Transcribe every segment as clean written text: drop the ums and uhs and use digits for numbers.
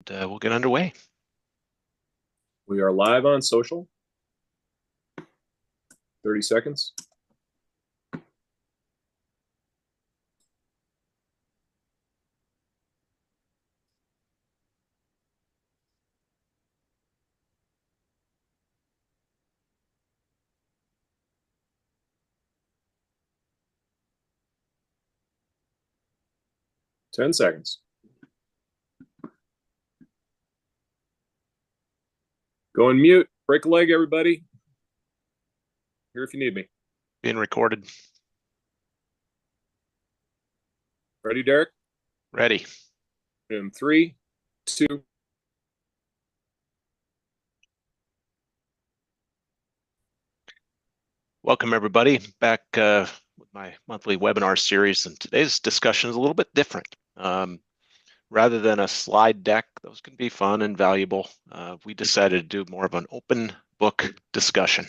We'll get underway. We are live on social. 30 seconds. Ten seconds. Go on mute. Break a leg, everybody. Here if you need me. Being recorded. Ready, Derek? Ready. In 3, 2. Welcome, everybody, back with my monthly webinar series. And today's discussion is a little bit different. Rather than a slide deck, those can be fun and valuable. We decided to do more of an open book discussion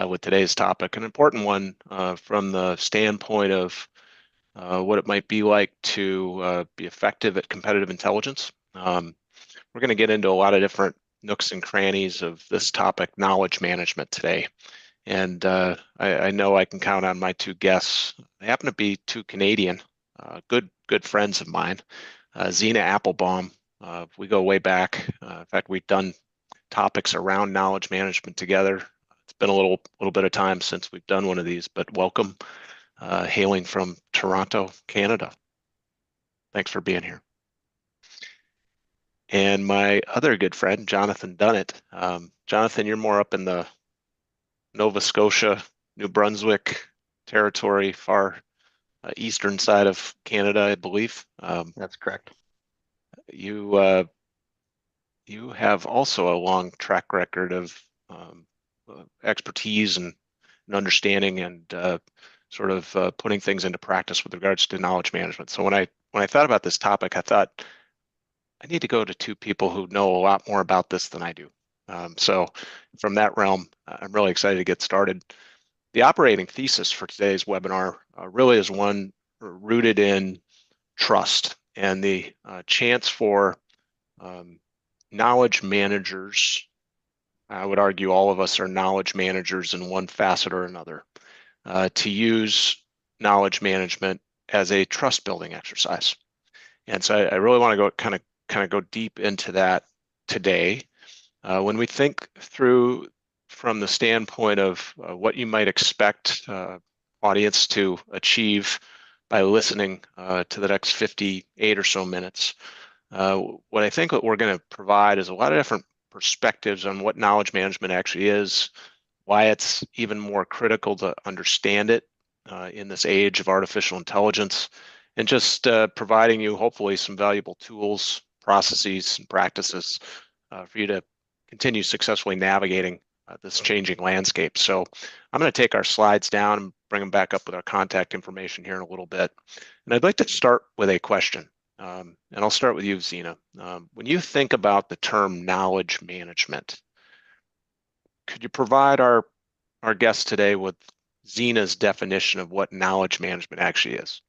with today's topic, an important one from the standpoint of what it might be like to be effective at competitive intelligence. We're going to get into a lot of different nooks and crannies of this topic, knowledge management, today. And I know I can count on my two guests. They happen to be two Canadian, good friends of mine. Zena Applebaum, we go way back. In fact, we've done topics around knowledge management together. It's been a little bit of time since we've done one of these, but welcome, hailing from Toronto, Canada. Thanks for being here. And my other good friend, Jonathan Dunnett. Jonathan, you're more up in the Nova Scotia, New Brunswick territory, far eastern side of Canada, I believe. That's correct. You have also a long track record of expertise and understanding and sort of putting things into practice with regards to knowledge management. So when I thought about this topic, I thought I need to go to two people who know a lot more about this than I do. So from that realm, I'm really excited to get started. The operating thesis for today's webinar really is one rooted in trust and the chance for knowledge managers. I would argue all of us are knowledge managers in one facet or another, to use knowledge management as a trust building exercise. And so I really want to go kind of go deep into that today. When we think through from the standpoint of what you might expect audience to achieve by listening to the next 58 or so minutes, what I think that we're going to provide is a lot of different perspectives on what knowledge management actually is, why it's even more critical to understand it in this age of artificial intelligence, and just providing you hopefully some valuable tools, processes, and practices for you to continue successfully navigating this changing landscape. So I'm going to take our slides down and bring them back up with our contact information here in a little bit. And I'd like to start with a question. And I'll start with you, Zena. When you think about the term knowledge management, could you provide our guests today with Zena's definition of what knowledge management actually is?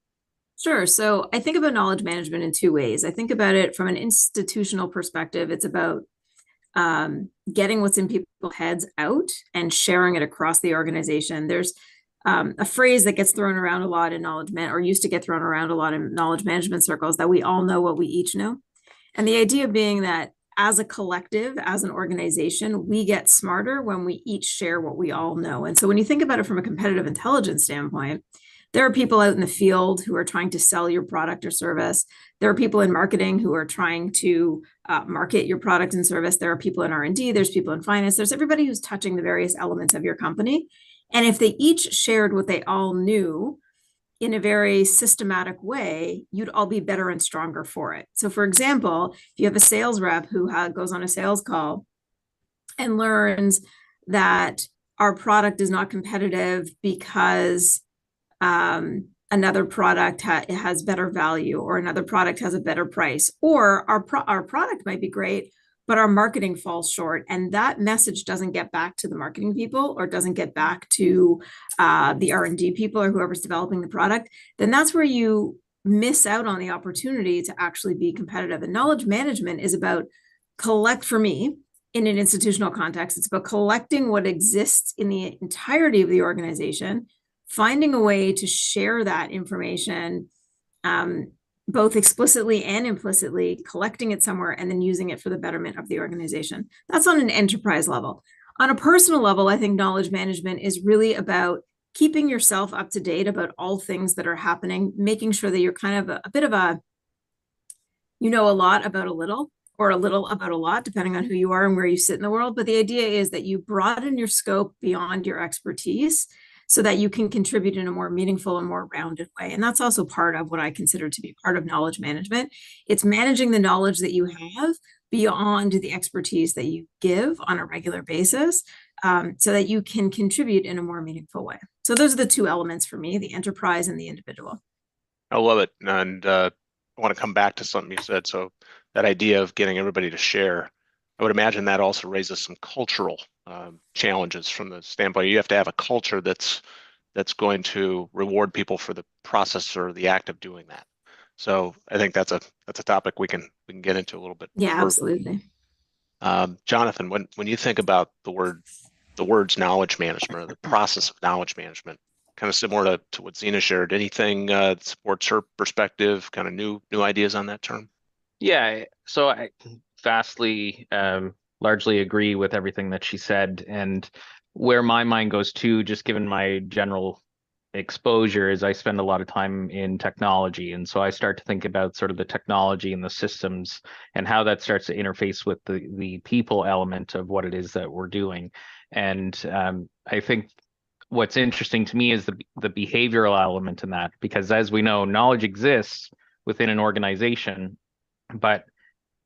Sure. So I think about knowledge management in two ways. I think about it from an institutional perspective. It's about getting what's in people's heads out and sharing it across the organization. There's a phrase that gets thrown around a lot in or used to get thrown around a lot in knowledge management circles, that we all know what we each know. And the idea being that as a collective, as an organization, we get smarter when we each share what we all know. And so when you think about it from a competitive intelligence standpoint, there are people out in the field who are trying to sell your product or service. There are people in marketing who are trying to market your product and service. There are people in R&D. There's people in finance. There's everybody who's touching the various elements of your company. And if they each shared what they all knew in a very systematic way, you'd all be better and stronger for it. So for example, if you have a sales rep who goes on a sales call and learns that our product is not competitive because another product has better value, or another product has a better price, or our product might be great, but our marketing falls short, and that message doesn't get back to the marketing people, or doesn't get back to the R&D people, or whoever's developing the product, then that's where you miss out on the opportunity to actually be competitive. And knowledge management is about for me, in an institutional context, it's about collecting what exists in the entirety of the organization, finding a way to share that information, both explicitly and implicitly, collecting it somewhere and then using it for the betterment of the organization. That's on an enterprise level. On a personal level, I think knowledge management is really about keeping yourself up to date about all things that are happening, making sure that you're kind of a bit of a, you know, a lot about a little, or a little about a lot, depending on who you are and where you sit in the world. But the idea is that you broaden your scope beyond your expertise so that you can contribute in a more meaningful and more rounded way. And that's also part of what I consider to be part of knowledge management. It's managing the knowledge that you have beyond the expertise that you give on a regular basis, so that you can contribute in a more meaningful way. So those are the two elements for me, the enterprise and the individual. I love it. And I want to come back to something you said. So that idea of getting everybody to share, I would imagine that also raises some cultural challenges from the standpoint. You have to have a culture that's going to reward people for the process or the act of doing that. So I think that's a topic we can get into a little bit. Yeah, further. absolutely. Jonathan, when you think about the words knowledge management or the process of knowledge management, kind of similar to what Zena shared, anything that supports her perspective, kind of new ideas on that term? Yeah, so I vastly, largely agree with everything that she said. And where my mind goes to, just given my general exposure, is I spend a lot of time in technology. And so I start to think about sort of the technology and the systems and how that starts to interface with the people element of what it is that we're doing. And I think what's interesting to me is the behavioral element in that, because as we know, knowledge exists within an organization, but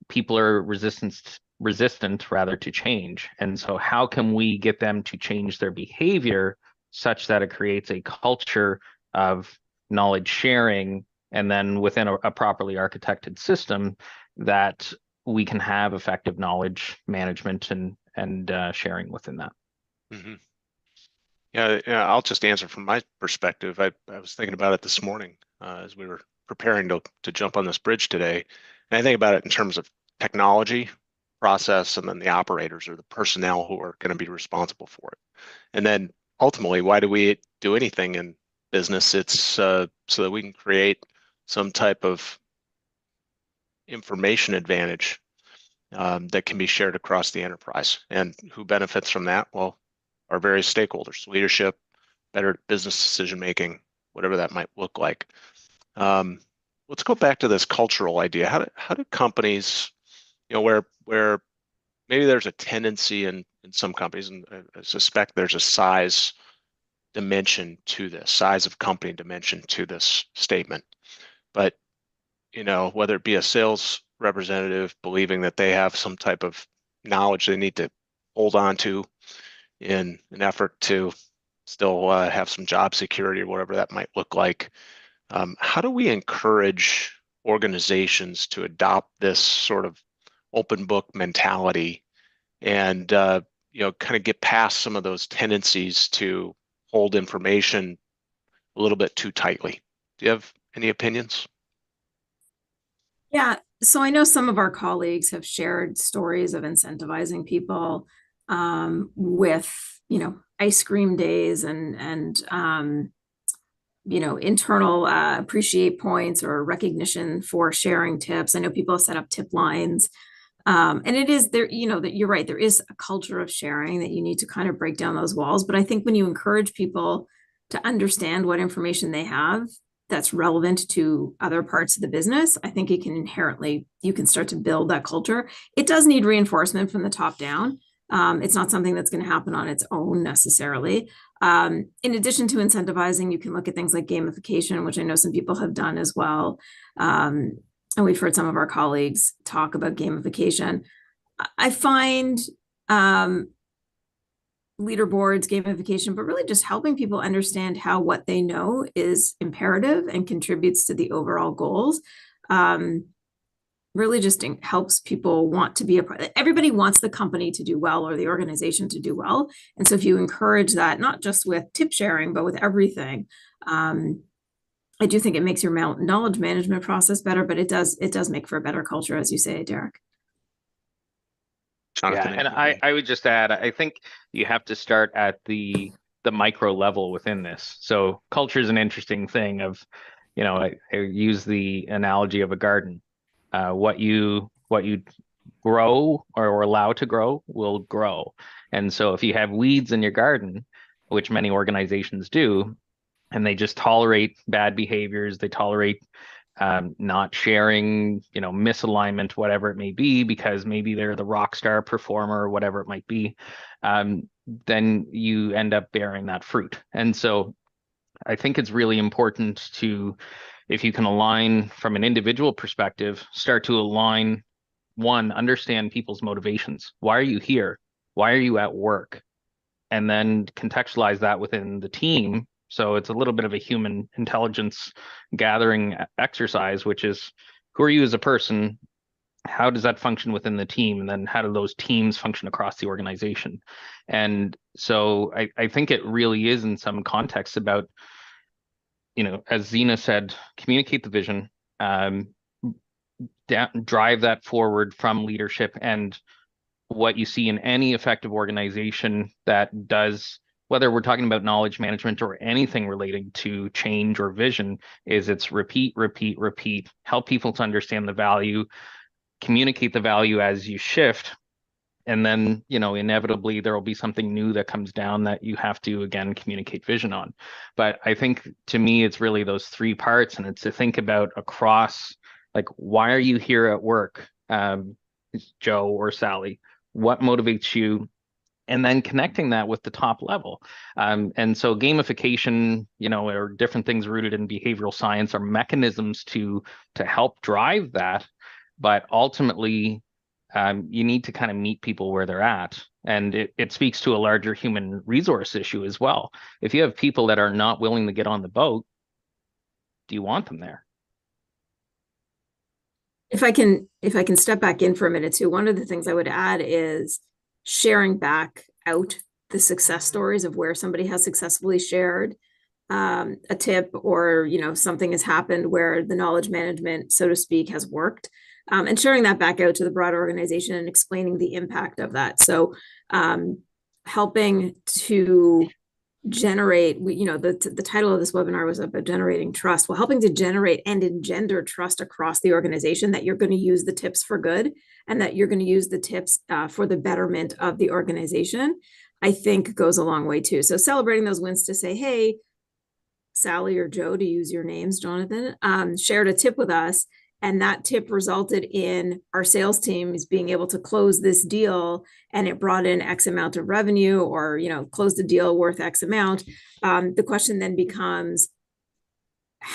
people are resistant rather to change. And so how can we get them to change their behavior such that it creates a culture of knowledge sharing, and then within a properly architected system that we can have effective knowledge management and sharing within that. Mm-hmm. Yeah, I'll just answer from my perspective. I was thinking about it this morning as we were preparing to jump on this bridge today. And I think about it in terms of technology, process, and then the operators or the personnel who are going to be responsible for it. And then ultimately, why do we do anything in business? It's so that we can create some type of information advantage that can be shared across the enterprise. And who benefits from that? Well, our various stakeholders, leadership, better business decision making, whatever that might look like. Let's go back to this cultural idea. How do companies, where maybe there's a tendency in some companies, and I suspect there's a size dimension to this, size of company dimension to this statement. But whether it be a sales representative believing that they have some type of knowledge they need to hold on to in an effort to still have some job security or whatever that might look like. How do we encourage organizations to adopt this sort of open book mentality and kind of get past some of those tendencies to hold information a little bit too tightly? Do you have any opinions? Yeah, so I know some of our colleagues have shared stories of incentivizing people with, ice cream days and internal appreciate points or recognition for sharing tips. I know people have set up tip lines. And it is there, that you're right, there is a culture of sharing that you need to kind of break down those walls. But I think when you encourage people to understand what information they have that's relevant to other parts of the business, I think you can start to build that culture. It does need reinforcement from the top down. It's not something that's going to happen on its own necessarily. In addition to incentivizing, you can look at things like gamification, which I know some people have done as well. And we've heard some of our colleagues talk about gamification. I find leaderboards, gamification, but really just helping people understand how what they know is imperative and contributes to the overall goals. Really just helps people want to be a part. Everybody wants the company to do well or the organization to do well. And so if you encourage that, not just with tip sharing, but with everything, I do think it makes your knowledge management process better, but it does make for a better culture, as you say, Derek. Jonathan, Yeah, and anything? I would just add, I think you have to start at the micro level within this. So culture is an interesting thing of, I use the analogy of a garden. What you grow or allow to grow will grow. And so if you have weeds in your garden, which many organizations do, and they just tolerate bad behaviors, they tolerate not sharing, misalignment, whatever it may be, because maybe they're the rock star performer or whatever it might be, then you end up bearing that fruit. And so I think it's really important to, if you can align from an individual perspective, start to align, one, understand people's motivations. Why are you here? Why are you at work? And then contextualize that within the team. So it's a little bit of a human intelligence gathering exercise, which is, who are you as a person? How does that function within the team? And then how do those teams function across the organization? And so I think it really is in some context about, as Zena said, communicate the vision, drive that forward from leadership. And what you see in any effective organization that does, whether we're talking about knowledge management or anything relating to change or vision, is it's repeat, repeat, repeat, help people to understand the value, communicate the value as you shift. And then, inevitably there will be something new that comes down that you have to, again, communicate vision on. But I think, to me, it's really those three parts, and it's to think about across, like, why are you here at work, Joe or Sally? What motivates you? And then connecting that with the top level. And so gamification, or different things rooted in behavioral science are mechanisms to help drive that. But ultimately, you need to kind of meet people where they're at. And it speaks to a larger human resource issue as well. If you have people that are not willing to get on the boat, do you want them there? If I can step back in for a minute too, one of the things I would add is sharing back out the success stories of where somebody has successfully shared a tip, or something has happened where the knowledge management, so to speak, has worked, and sharing that back out to the broader organization and explaining the impact of that. So helping to generate, the title of this webinar was about generating trust. Well, helping to generate and engender trust across the organization that you're going to use the tips for good, and that you're going to use the tips for the betterment of the organization, I think goes a long way too. So celebrating those wins to say, hey, Sally or Joe, to use your names, Jonathan, shared a tip with us, and that tip resulted in our sales teams being able to close this deal, and it brought in X amount of revenue, or closed a deal worth X amount. The question then becomes,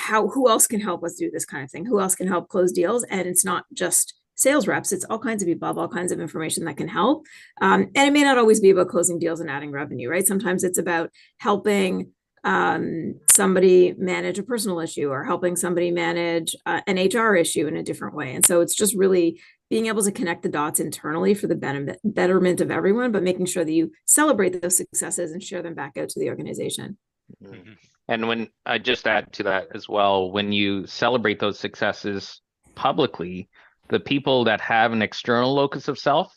who else can help us do this kind of thing? Who else can help close deals? And it's not just sales reps, it's all kinds of people, all kinds of information that can help. And it may not always be about closing deals and adding revenue, right? Sometimes it's about helping somebody manage a personal issue, or helping somebody manage an HR issue in a different way. And so it's just really being able to connect the dots internally for the betterment of everyone, but making sure that you celebrate those successes and share them back out to the organization. Mm-hmm. And when I just add to that as well, when you celebrate those successes publicly, the people that have an external locus of self,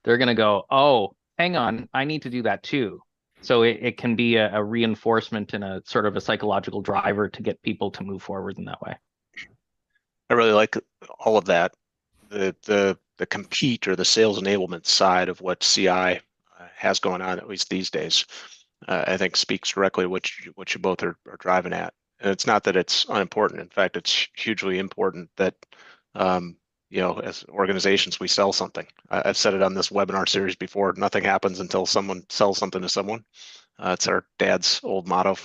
they're going to go, oh, hang on, I need to do that too. So it can be a reinforcement and a sort of a psychological driver to get people to move forward in that way. I really like all of that. The compete or the sales enablement side of what CI has going on, at least these days, I think speaks directly to what you both are driving at. And it's not that it's unimportant. In fact, it's hugely important that as organizations, we sell something. I've said it on this webinar series before. Nothing happens until someone sells something to someone. It's our dad's old motto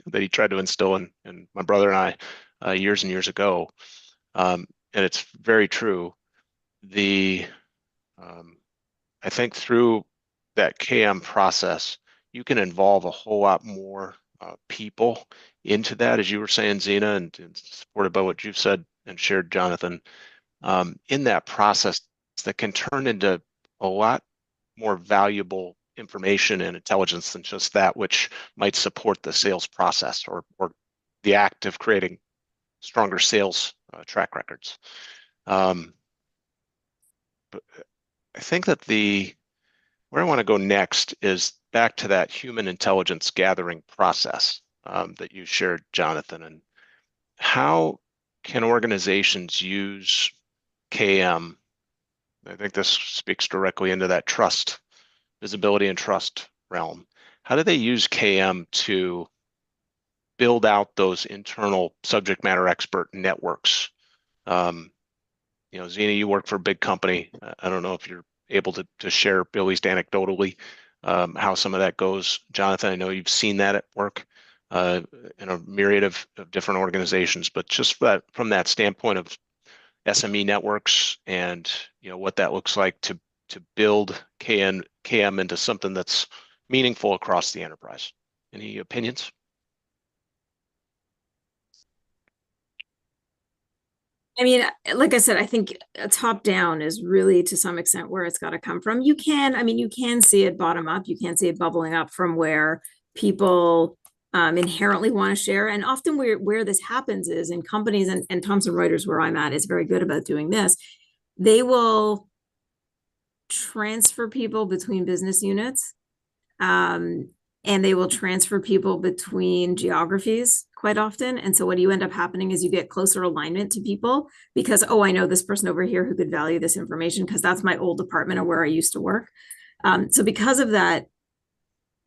that he tried to instill in my brother and I years and years ago. And it's very true. I think through that KM process, you can involve a whole lot more people into that, as you were saying, Zena, and supported by what you've said and shared, Jonathan, in that process that can turn into a lot more valuable information and intelligence than just that which might support the sales process or the act of creating stronger sales track records. But I think that where I want to go next is back to that human intelligence gathering process that you shared, Jonathan, and how can organizations use KM? I think this speaks directly into that trust, visibility and trust realm. How do they use KM to build out those internal subject matter expert networks? Zena, you work for a big company. I don't know if you're able to share, at least anecdotally, how some of that goes. Jonathan, I know you've seen that at work in a myriad of different organizations, but just from that standpoint of SME networks and what that looks like to build KM into something that's meaningful across the enterprise. Any opinions? I mean, like I said, I think a top down is really to some extent where it's got to come from. You can see it bottom up. You can see it bubbling up from where people inherently want to share. And often where this happens is in companies, and Thomson Reuters, where I'm at, is very good about doing this. They will transfer people between business units. And they will transfer people between geographies quite often. And so what you end up happening is you get closer alignment to people because, oh, I know this person over here who could value this information because that's my old department or where I used to work. So because of that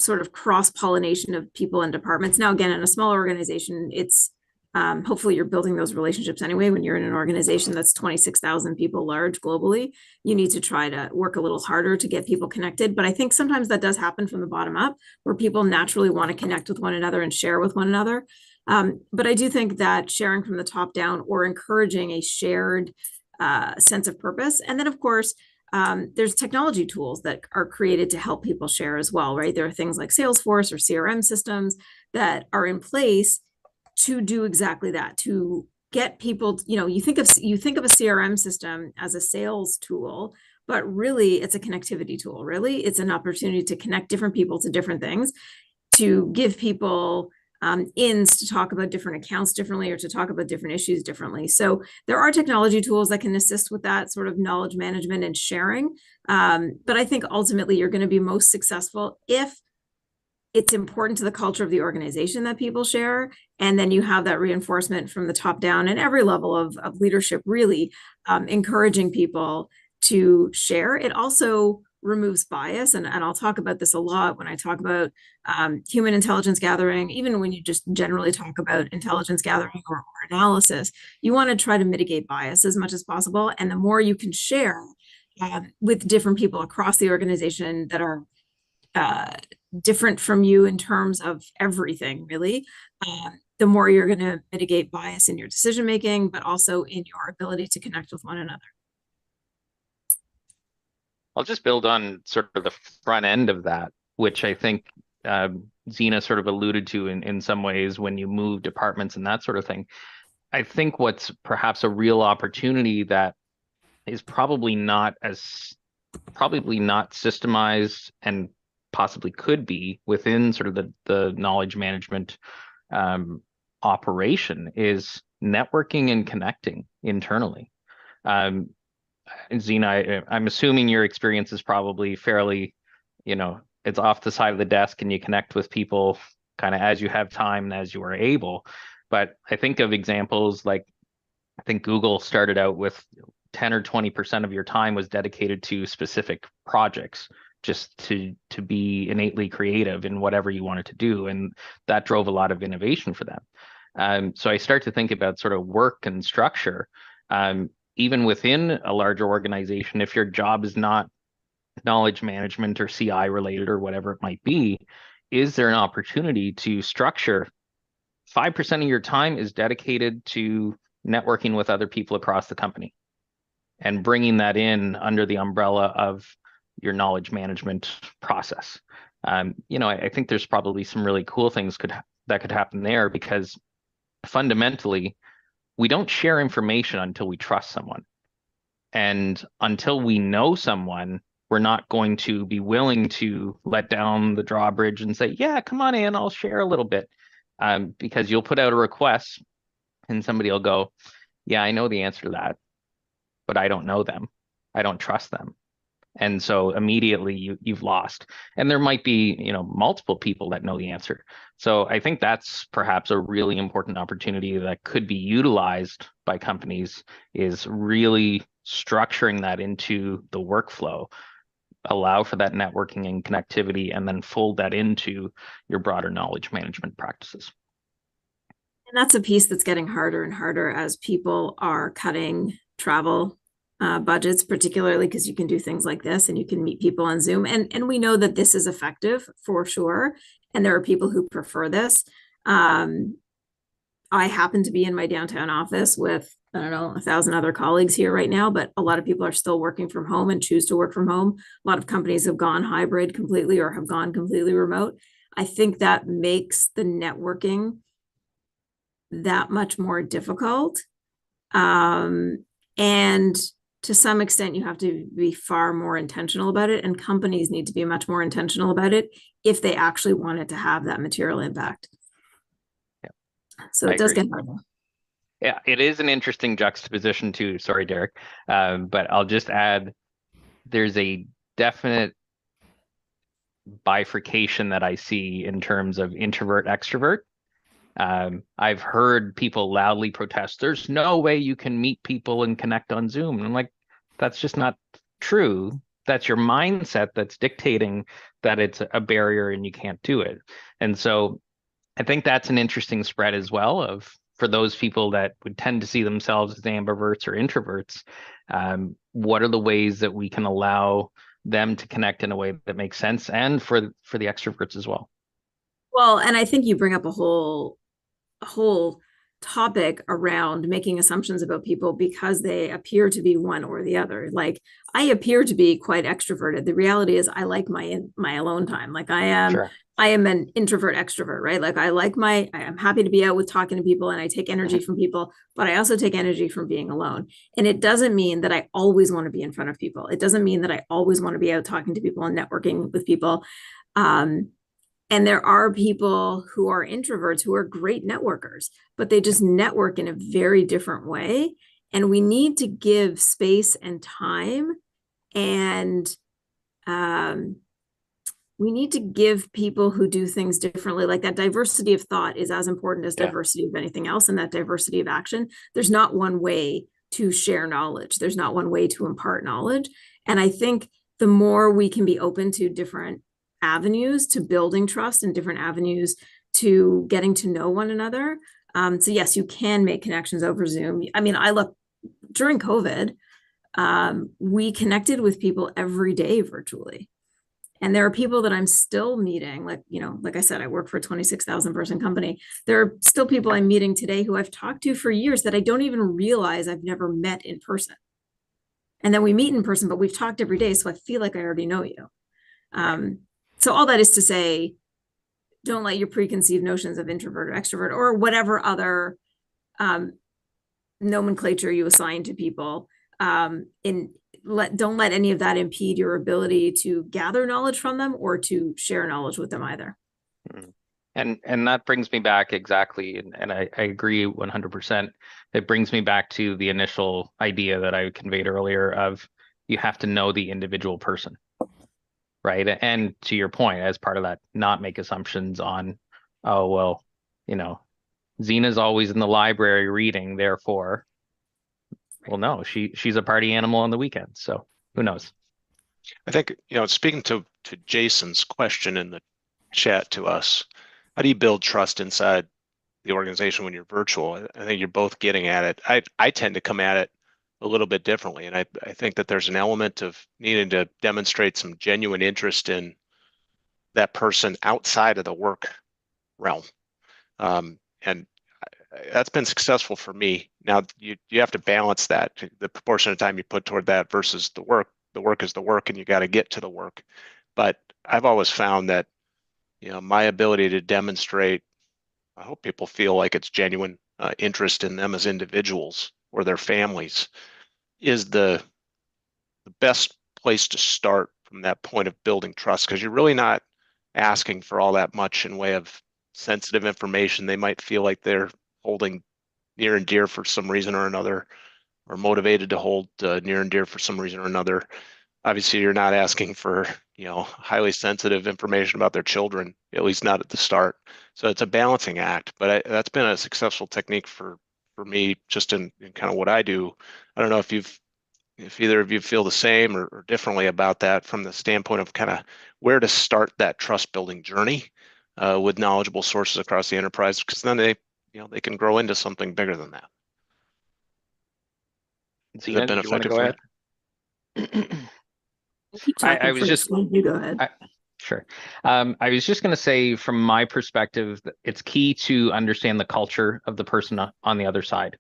sort of cross-pollination of people and departments, now again, in a small organization, it's hopefully you're building those relationships anyway. When you're in an organization that's 26,000 people large globally, you need to try to work a little harder to get people connected. But I think sometimes that does happen from the bottom up where people naturally want to connect with one another and share with one another. But I do think that sharing from the top down or encouraging a shared sense of purpose. And then, of course, there's technology tools that are created to help people share as well, right? There are things like Salesforce or CRM systems that are in place to do exactly that, to get people, you think of a CRM system as a sales tool, but really it's a connectivity tool. Really, it's an opportunity to connect different people to different things, to give people ins to talk about different accounts differently or to talk about different issues differently. So there are technology tools that can assist with that sort of knowledge management and sharing. But I think ultimately you're going to be most successful if it's important to the culture of the organization that people share. And then you have that reinforcement from the top down and every level of leadership, really encouraging people to share. It also removes bias. And I'll talk about this a lot when I talk about human intelligence gathering, even when you just generally talk about intelligence gathering or analysis, you want to try to mitigate bias as much as possible. And the more you can share with different people across the organization that are different from you in terms of everything, really, the more you're going to mitigate bias in your decision making, but also in your ability to connect with one another. I'll just build on sort of the front end of that, which I think Zena sort of alluded to in some ways when you move departments and that sort of thing. I think what's perhaps a real opportunity that is probably not systemized and possibly could be within sort of the knowledge management operation is networking and connecting internally. Zena, I'm assuming your experience is probably fairly, it's off the side of the desk and you connect with people kind of as you have time and as you are able. But I think of examples like, I think Google started out with 10 or 20% of your time was dedicated to specific projects, just to be innately creative in whatever you wanted to do. And that drove a lot of innovation for them. So I start to think about sort of work and structure. Even within a larger organization, if your job is not knowledge management or CI related or whatever it might be, is there an opportunity to structure 5% of your time is dedicated to networking with other people across the company and bringing that in under the umbrella of your knowledge management process? I think there's probably some really cool things that could happen there, because fundamentally, we don't share information until we trust someone. And until we know someone, we're not going to be willing to let down the drawbridge and say, yeah, come on in, I'll share a little bit. Because you'll put out a request and somebody will go, yeah, I know the answer to that, but I don't know them. I don't trust them. And so immediately you've lost. And there might be, multiple people that know the answer. So I think that's perhaps a really important opportunity that could be utilized by companies, is really structuring that into the workflow, allow for that networking and connectivity, and then fold that into your broader knowledge management practices. And that's a piece that's getting harder and harder as people are cutting travel budgets, particularly because you can do things like this and you can meet people on Zoom. And we know that this is effective for sure. And there are people who prefer this. I happen to be in my downtown office with, I don't know, 1,000 other colleagues here right now, but a lot of people are still working from home and choose to work from home. A lot of companies have gone hybrid completely or have gone completely remote. I think that makes the networking that much more difficult. And to some extent, you have to be far more intentional about it, and companies need to be much more intentional about it if they actually want it to have that material impact. Yeah. So it does get harder. Yeah, it is an interesting juxtaposition too. Sorry, Derek. But I'll just add, there's a definite bifurcation that I see in terms of introvert, extrovert. I've heard people loudly protest, there's no way you can meet people and connect on Zoom. And I'm like, that's just not true. That's your mindset that's dictating that it's a barrier and you can't do it. And so I think that's an interesting spread as well, for those people that would tend to see themselves as ambiverts or introverts. What are the ways that we can allow them to connect in a way that makes sense, and for the extroverts as well? Well, and I think you bring up a whole topic around making assumptions about people because they appear to be one or the other. Like, I appear to be quite extroverted. The reality is I like my alone time. Like, I am an introvert extrovert, right? Like, I'm happy to be out with talking to people and I take energy from people, but I also take energy from being alone. And it doesn't mean that I always want to be in front of people. It doesn't mean that I always want to be out talking to people and networking with people. And there are people who are introverts who are great networkers, but they just network in a very different way. And we need to give space and time, and we need to give people who do things differently. Like, that diversity of thought is as important as diversity of anything else, and that diversity of action. There's not one way to share knowledge. There's not one way to impart knowledge. And I think the more we can be open to different avenues to building trust and different avenues to getting to know one another. So yes, you can make connections over Zoom. I mean, during COVID, we connected with people every day virtually. And there are people that I'm still meeting, like I said, I work for a 26,000 person company. There are still people I'm meeting today who I've talked to for years that I don't even realize I've never met in person. And then we meet in person, but we've talked every day. So I feel like I already know you. So all that is to say, don't let your preconceived notions of introvert or extrovert or whatever other nomenclature you assign to people, don't let any of that impede your ability to gather knowledge from them or to share knowledge with them either. And that brings me back exactly, and I agree 100%. It brings me back to the initial idea that I conveyed earlier of, you have to know the individual person. Right. And to your point, as part of that, not make assumptions on, oh, well, Zena's always in the library reading, therefore, well, no, she's a party animal on the weekends. So who knows? I think, speaking to Jason's question in the chat to us, how do you build trust inside the organization when you're virtual? I think you're both getting at it. I tend to come at it a little bit differently. And I think that there's an element of needing to demonstrate some genuine interest in that person outside of the work realm. And that's been successful for me. Now, you have to balance that, the proportion of time you put toward that versus the work. The work is the work, and you got to get to the work. But I've always found that, my ability to demonstrate, I hope people feel like it's genuine interest in them as individuals or their families, is the best place to start from that point of building trust, because you're really not asking for all that much in way of sensitive information they might feel like they're holding near and dear for some reason or another, or motivated to hold near and dear for some reason or another. Obviously, you're not asking for, highly sensitive information about their children, at least not at the start. So it's a balancing act, but that's been a successful technique for me, just in kind of what I do. I don't know if either of you feel the same or differently about that from the standpoint of kind of where to start that trust building journey with knowledgeable sources across the enterprise, because then they can grow into something bigger than that. Zena, did you want to go ahead? I was just, you go ahead. Sure. I was just going to say, from my perspective, it's key to understand the culture of the person on the other side.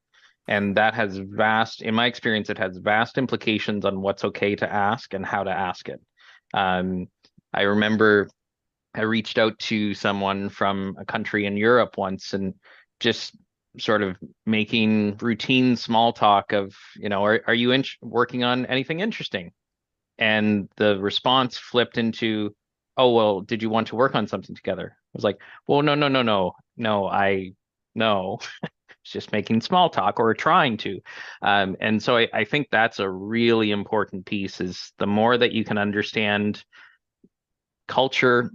And that has in my experience, it has vast implications on what's okay to ask and how to ask it. I remember I reached out to someone from a country in Europe once and just sort of making routine small talk of, are you working on anything interesting? And the response flipped into, oh, well, did you want to work on something together? I was like, well, no, it's just making small talk or trying to. And so I think that's a really important piece, is the more that you can understand culture.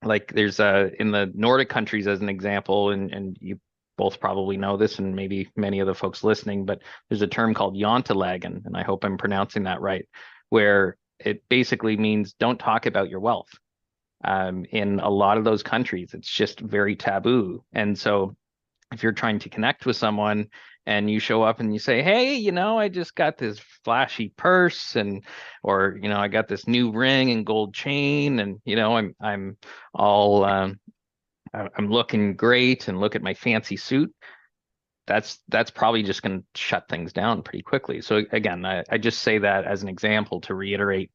Like there's in the Nordic countries, as an example, and you both probably know this, and maybe many of the folks listening, but there's a term called jantelägen, and I hope I'm pronouncing that right, where it basically means don't talk about your wealth. In a lot of those countries, it's just very taboo. And so if you're trying to connect with someone and you show up and you say, hey, I just got this flashy purse, or I got this new ring and gold chain, and I'm all I'm looking great, and look at my fancy suit, that's probably just going to shut things down pretty quickly. So again, I just say that as an example to reiterate,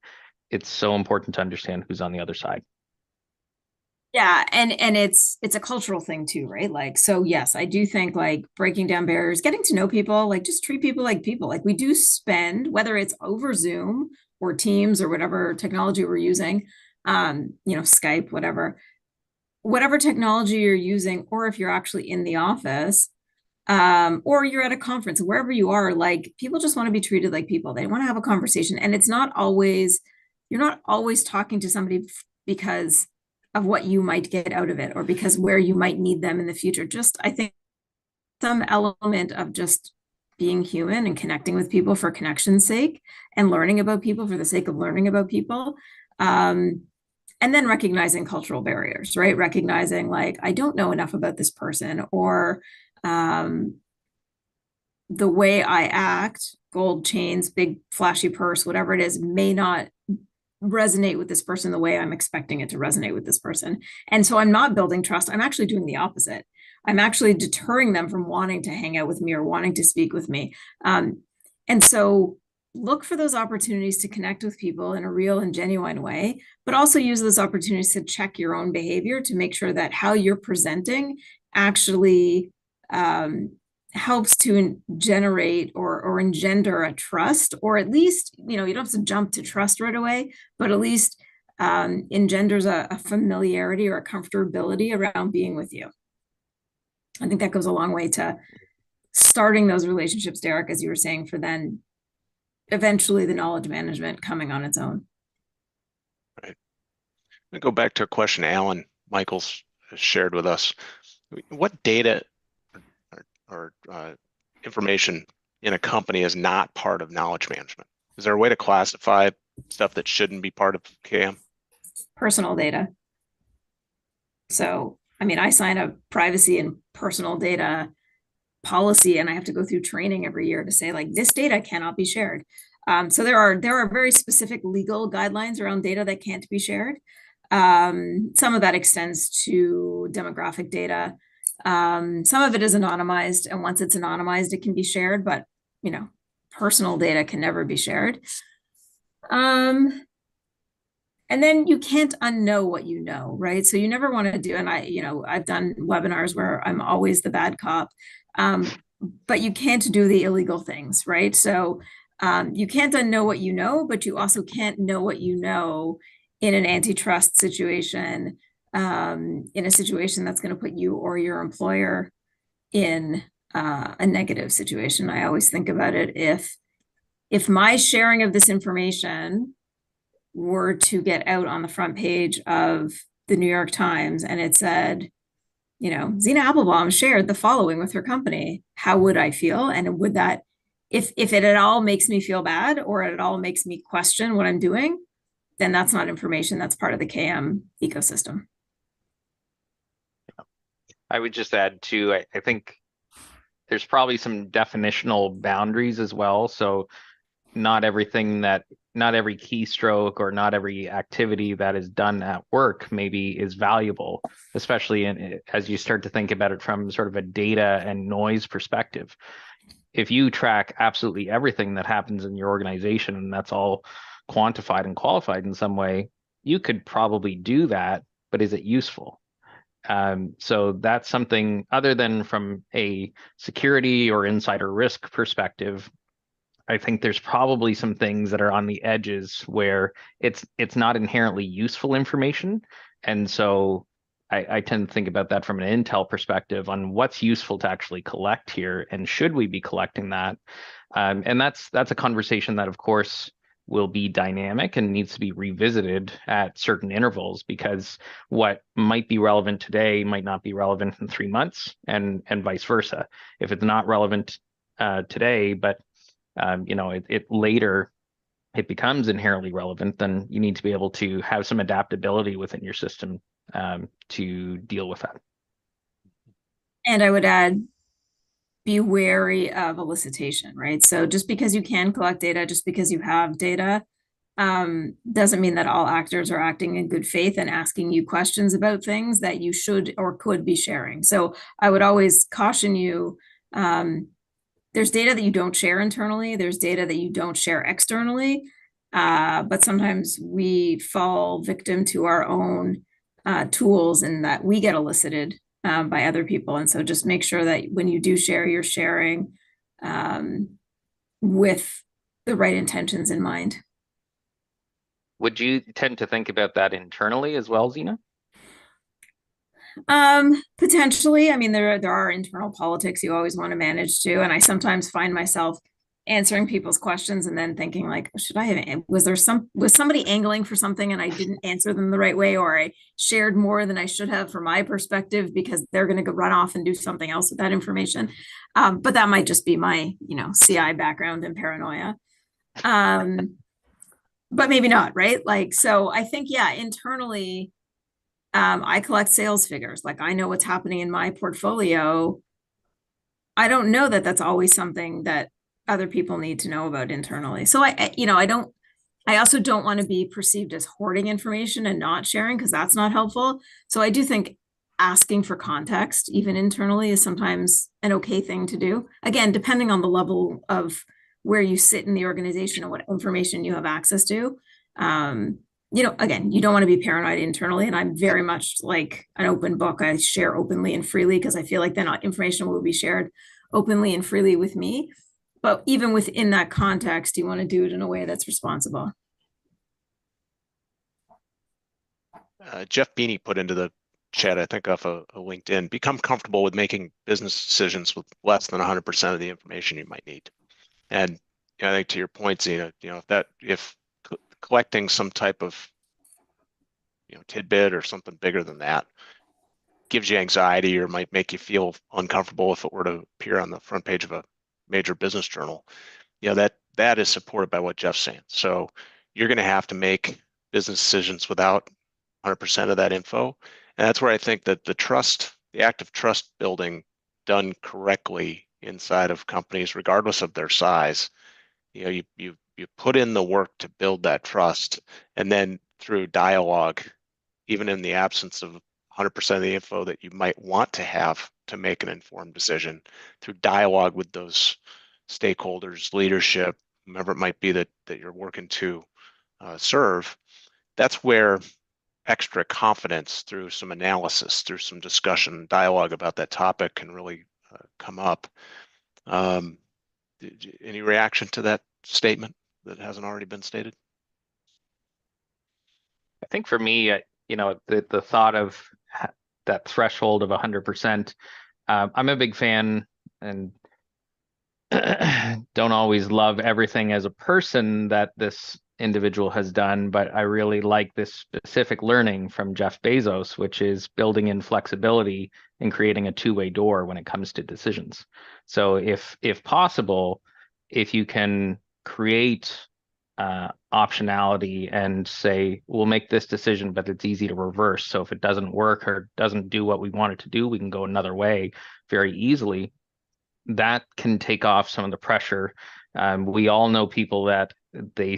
it's so important to understand who's on the other side. Yeah, and it's a cultural thing too, right? Like, so yes, I do think like breaking down barriers, getting to know people, like just treat people like people. Like we do spend, whether it's over Zoom or Teams or whatever technology we're using, Skype, whatever technology you're using, or if you're actually in the office, or you're at a conference, wherever you are, like people just want to be treated like people. They want to have a conversation, and you're not always talking to somebody because of what you might get out of it, or because where you might need them in the future. Just, I think some element of just being human and connecting with people for connection's sake, and learning about people for the sake of learning about people. And then recognizing cultural barriers, right? Recognizing like, I don't know enough about this person, or the way I act, gold chains, big flashy purse, whatever it is, may not resonate with this person the way I'm expecting it to resonate with this person. And so I'm not building trust. I'm actually doing the opposite. I'm actually deterring them from wanting to hang out with me or wanting to speak with me. And so look for those opportunities to connect with people in a real and genuine way, but also use those opportunities to check your own behavior to make sure that how you're presenting actually helps to generate or engender a trust, or at least, you don't have to jump to trust right away, but at least engenders a familiarity or a comfortability around being with you. I think that goes a long way to starting those relationships, Derek, as you were saying, for then eventually the knowledge management coming on its own. Right. I'm going to go back to a question Alan Michaels shared with us. What data or information in a company is not part of knowledge management? Is there a way to classify stuff that shouldn't be part of KM? Personal data. So, I sign a privacy and personal data policy, and I have to go through training every year to say, like, this data cannot be shared. So there are very specific legal guidelines around data that can't be shared. Some of that extends to demographic data. Some of it is anonymized, and once it's anonymized, it can be shared, but personal data can never be shared. And then you can't unknow what you know, right? So you never want to do, and I've done webinars where I'm always the bad cop, but you can't do the illegal things, right? So you can't unknow what you know, but you also can't know what you know in an antitrust situation in a situation that's going to put you or your employer in a negative situation. I always think about it, if my sharing of this information were to get out on the front page of the New York Times and it said, Zena Applebaum shared the following with her company, how would I feel? And would that, if it at all makes me feel bad or it at all makes me question what I'm doing, then that's not information that's part of the KM ecosystem. I would just add too, I think there's probably some definitional boundaries as well. So not every keystroke or not every activity that is done at work maybe is valuable, especially as you start to think about it from sort of a data and noise perspective. If you track absolutely everything that happens in your organization and that's all quantified and qualified in some way, you could probably do that, but is it useful? So that's something other than from a security or insider risk perspective. I think there's probably some things that are on the edges where it's not inherently useful information. And so I tend to think about that from an intel perspective on what's useful to actually collect here and should we be collecting that? And that's a conversation that, of course, will be dynamic and needs to be revisited at certain intervals, because what might be relevant today might not be relevant in 3 months, and vice versa. If it's not relevant today, but it later it becomes inherently relevant, then you need to be able to have some adaptability within your system to deal with that. And I would add, be wary of elicitation, right? So just because you can collect data, just because you have data, doesn't mean that all actors are acting in good faith and asking you questions about things that you should or could be sharing. So I would always caution you, there's data that you don't share internally, there's data that you don't share externally, but sometimes we fall victim to our own tools and that we get elicited by other people. And so just make sure that when you do share, you're sharing with the right intentions in mind. Would you tend to think about that internally as well, Zena? Potentially. I mean, there are internal politics you always want to manage too. And I sometimes find myself answering people's questions and then thinking like, was somebody angling for something and I didn't answer them the right way, or I shared more than I should have from my perspective because they're going to go run off and do something else with that information. But that might just be my, CI background and paranoia. But maybe not, right? Like, so I think, yeah, internally, I collect sales figures. Like I know what's happening in my portfolio. I don't know that that's always something that other people need to know about internally. So I also don't want to be perceived as hoarding information and not sharing, because that's not helpful. So I do think asking for context, even internally, is sometimes an okay thing to do. Again, depending on the level of where you sit in the organization and what information you have access to. Again, you don't want to be paranoid internally. And I'm very much like an open book. I share openly and freely because I feel like then information will be shared openly and freely with me. But even within that context, you want to do it in a way that's responsible. Jeff Beanie put into the chat, I think off of LinkedIn, become comfortable with making business decisions with less than 100% of the information you might need. And I think to your point, Zena, if collecting some type of tidbit or something bigger than that gives you anxiety or might make you feel uncomfortable if it were to appear on the front page of a major business journal, that is supported by what Jeff's saying. So you're going to have to make business decisions without 100% of that info. And that's where I think that the act of trust building done correctly inside of companies, regardless of their size, you put in the work to build that trust, and then through dialogue, even in the absence of 100% of the info that you might want to have to make an informed decision, through dialogue with those stakeholders, leadership, whomever it might be that you're working to serve, that's where extra confidence through some analysis, through some discussion, dialogue about that topic can really come up. Any reaction to that statement that hasn't already been stated? I think for me, the thought of that threshold of 100%. I'm a big fan and don't always love everything as a person that this individual has done, but I really like this specific learning from Jeff Bezos, which is building in flexibility and creating a two-way door when it comes to decisions. So if possible, if you can create optionality and say, we'll make this decision, but it's easy to reverse. So if it doesn't work or doesn't do what we want it to do, we can go another way very easily. That can take off some of the pressure. We all know people that they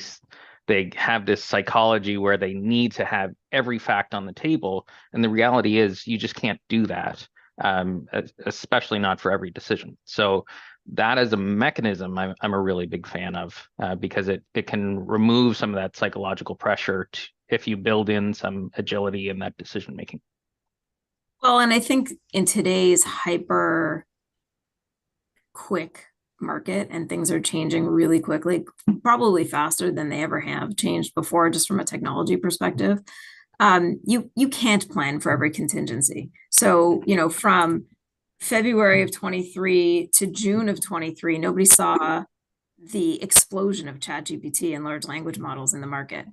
have this psychology where they need to have every fact on the table, and the reality is you just can't do that, especially not for every decision. So that as a mechanism, I'm a really big fan of, because it can remove some of that psychological pressure if you build in some agility in that decision making. Well, and I think in today's hyper quick market, and things are changing really quickly, probably faster than they ever have changed before, just from a technology perspective. You can't plan for every contingency. So, from February of 23 to June of 23, nobody saw the explosion of ChatGPT and large language models in the market.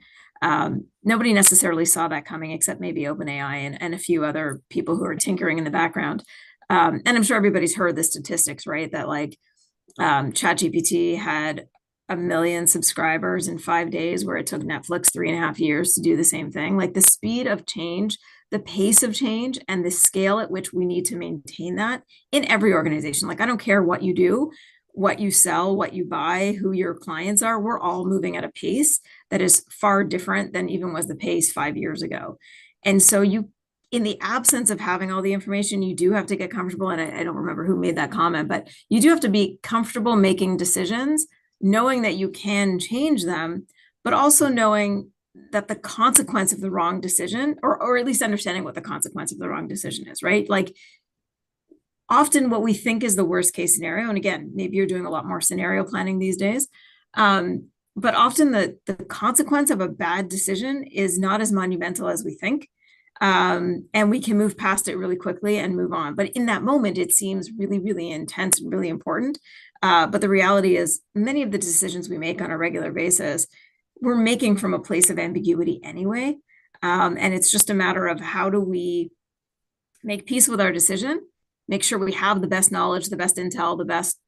Nobody necessarily saw that coming, except maybe OpenAI and a few other people who are tinkering in the background. And I'm sure everybody's heard the statistics, right? That like ChatGPT had 1 million subscribers in 5 days, where it took Netflix 3.5 years to do the same thing. Like, the speed of change, the pace of change, and the scale at which we need to maintain that in every organization. Like, I don't care what you do, what you sell, what you buy, who your clients are, we're all moving at a pace that is far different than even was the pace 5 years ago. And so in the absence of having all the information, you do have to get comfortable. And I don't remember who made that comment, but you do have to be comfortable making decisions, knowing that you can change them, but also knowing that the consequence of the wrong decision, or at least understanding what the consequence of the wrong decision is, right? Like, often what we think is the worst case scenario, and again, maybe you're doing a lot more scenario planning these days, but often the consequence of a bad decision is not as monumental as we think. And we can move past it really quickly and move on. But in that moment, it seems really, really intense and really important. But the reality is, many of the decisions we make on a regular basis, we're making from a place of ambiguity anyway. And it's just a matter of, how do we make peace with our decision, make sure we have the best knowledge, the best intel, the best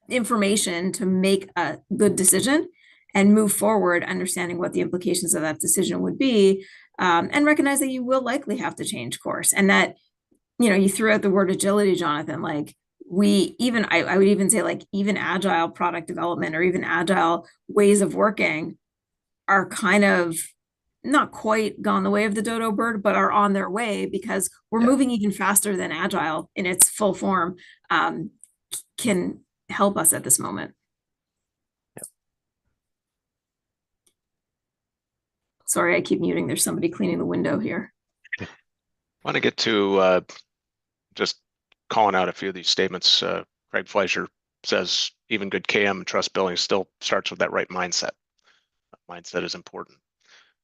information to make a good decision, and move forward, understanding what the implications of that decision would be, and recognize that you will likely have to change course. And that, you threw out the word agility, Jonathan. Like, I would even say, like, even agile product development, or even agile ways of working, are kind of not quite gone the way of the dodo bird, but are on their way, because we're moving even faster than agile in its full form can help us at this moment. Sorry, I keep muting. There's somebody cleaning the window here. I want to get to just calling out a few of these statements. Craig Fleischer says even good KM and trust building still starts with that right mindset. Mindset is important.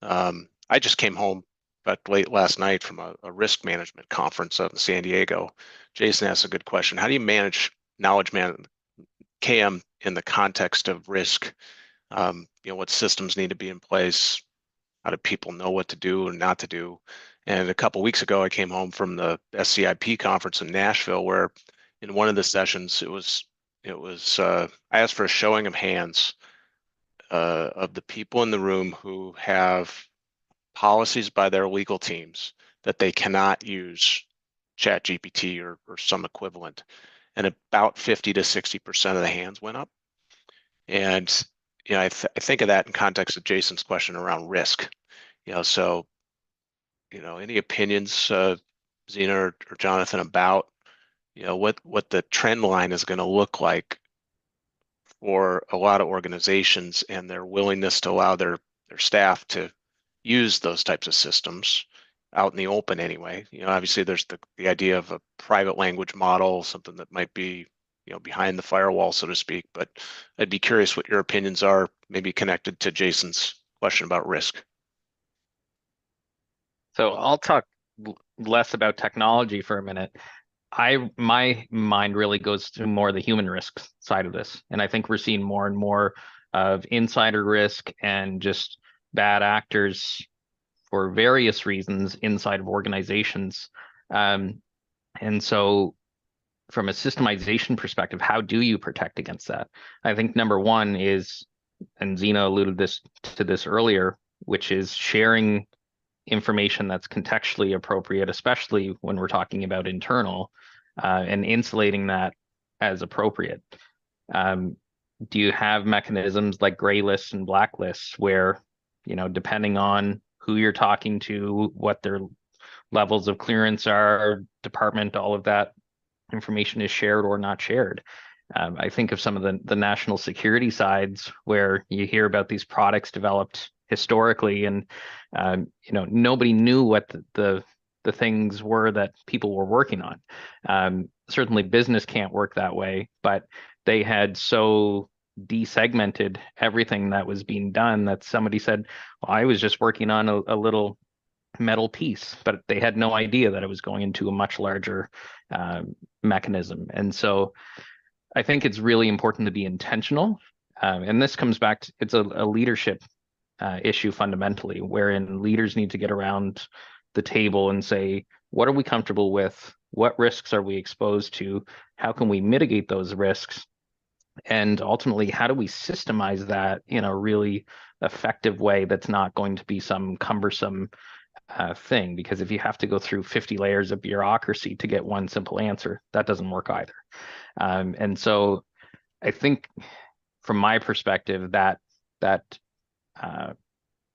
I just came home about late last night from a risk management conference up in San Diego. Jason asked a good question. How do you manage knowledge management, KM, in the context of risk? What systems need to be in place? How do people know what to do and not to do? And a couple of weeks ago, I came home from the SCIP conference in Nashville, where in one of the sessions, I asked for a showing of hands of the people in the room who have policies by their legal teams that they cannot use ChatGPT or some equivalent. And about 50 to 60% of the hands went up. And I think of that in context of Jason's question around risk. So any opinions, Zena or Jonathan, about what the trend line is going to look like for a lot of organizations and their willingness to allow their staff to use those types of systems out in the open anyway. Obviously there's the idea of a private language model, something that might be behind the firewall, so to speak. But I'd be curious what your opinions are, maybe connected to Jason's question about risk. So I'll talk less about technology for a minute. My mind really goes to more the human risk side of this. And I think we're seeing more and more of insider risk and just bad actors for various reasons inside of organizations. And so from a systemization perspective, how do you protect against that? I think number one is, and Zena alluded to this earlier, which is sharing information that's contextually appropriate, especially when we're talking about internal, and insulating that as appropriate. Do you have mechanisms like gray lists and blacklists where, depending on who you're talking to, what their levels of clearance are, department, all of that information is shared or not shared? I think of some of the national security sides where you hear about these products developed historically, and nobody knew what the things were that people were working on. Certainly business can't work that way, but they had so desegmented everything that was being done that somebody said, well, I was just working on a little metal piece, but they had no idea that it was going into a much larger mechanism. And so I think it's really important to be intentional. And this comes back to, it's a leadership issue fundamentally, wherein leaders need to get around the table and say, what are we comfortable with? What risks are we exposed to? How can we mitigate those risks? And ultimately, how do we systemize that in a really effective way that's not going to be some cumbersome thing? Because if you have to go through 50 layers of bureaucracy to get one simple answer, that doesn't work either. And so I think from my perspective, that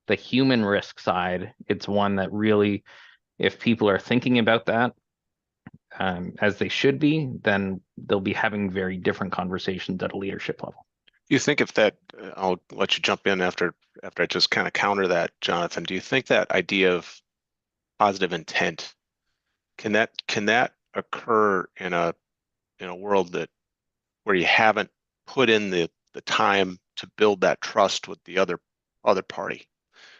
the human risk side, it's one that really, if people are thinking about that as they should be, then they'll be having very different conversations at a leadership level. You think if that, I'll let you jump in after I just kind of counter that, Jonathan. Do you think that idea of positive intent, can that occur in a world where you haven't put in the time to build that trust with the other party?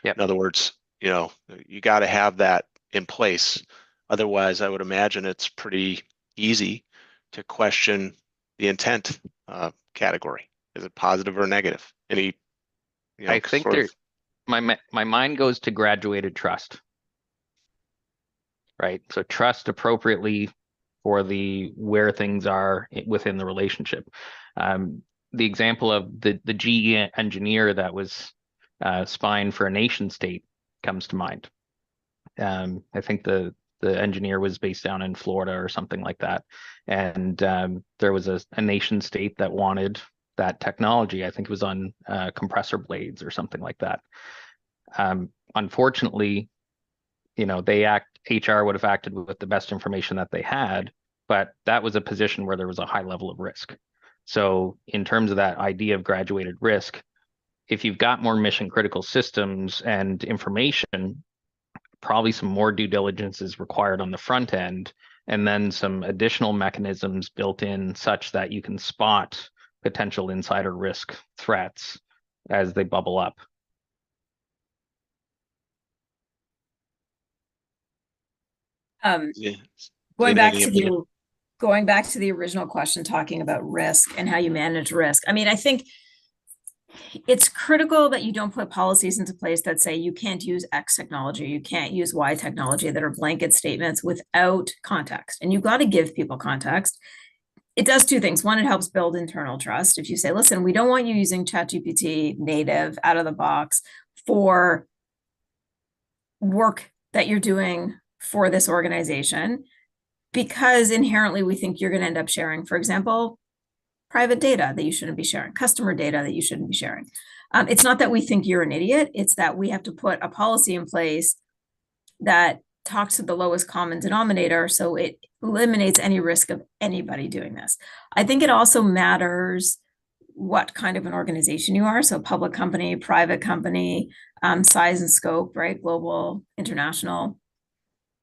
Yep. In other words, you got to have that in place. Otherwise, I would imagine it's pretty easy to question the intent category. Is it positive or negative? I think my mind goes to graduated trust, right? So trust appropriately for where things are within the relationship. The example of the GE engineer that was spying for a nation state comes to mind. I think the engineer was based down in Florida or something like that, and there was a nation state that wanted that technology. I think it was on compressor blades or something like that. Unfortunately, HR would have acted with the best information that they had, but that was a position where there was a high level of risk. So in terms of that idea of graduated risk, if you've got more mission critical systems and information, probably some more due diligence is required on the front end, and then some additional mechanisms built in such that you can spot potential insider risk threats as they bubble up. Yeah. Going back to the original question, talking about risk and how you manage risk. I mean, I think it's critical that you don't put policies into place that say you can't use X technology, you can't use Y technology, that are blanket statements without context. And you've got to give people context. It does two things. One, it helps build internal trust. If you say, listen, we don't want you using ChatGPT native out of the box for work that you're doing for this organization, because inherently we think you're going to end up sharing, for example, private data that you shouldn't be sharing, customer data that you shouldn't be sharing. It's not that we think you're an idiot. It's that we have to put a policy in place that talks to the lowest common denominator, so it eliminates any risk of anybody doing this. I think it also matters what kind of an organization you are. So public company, private company, size and scope, right? Global, international,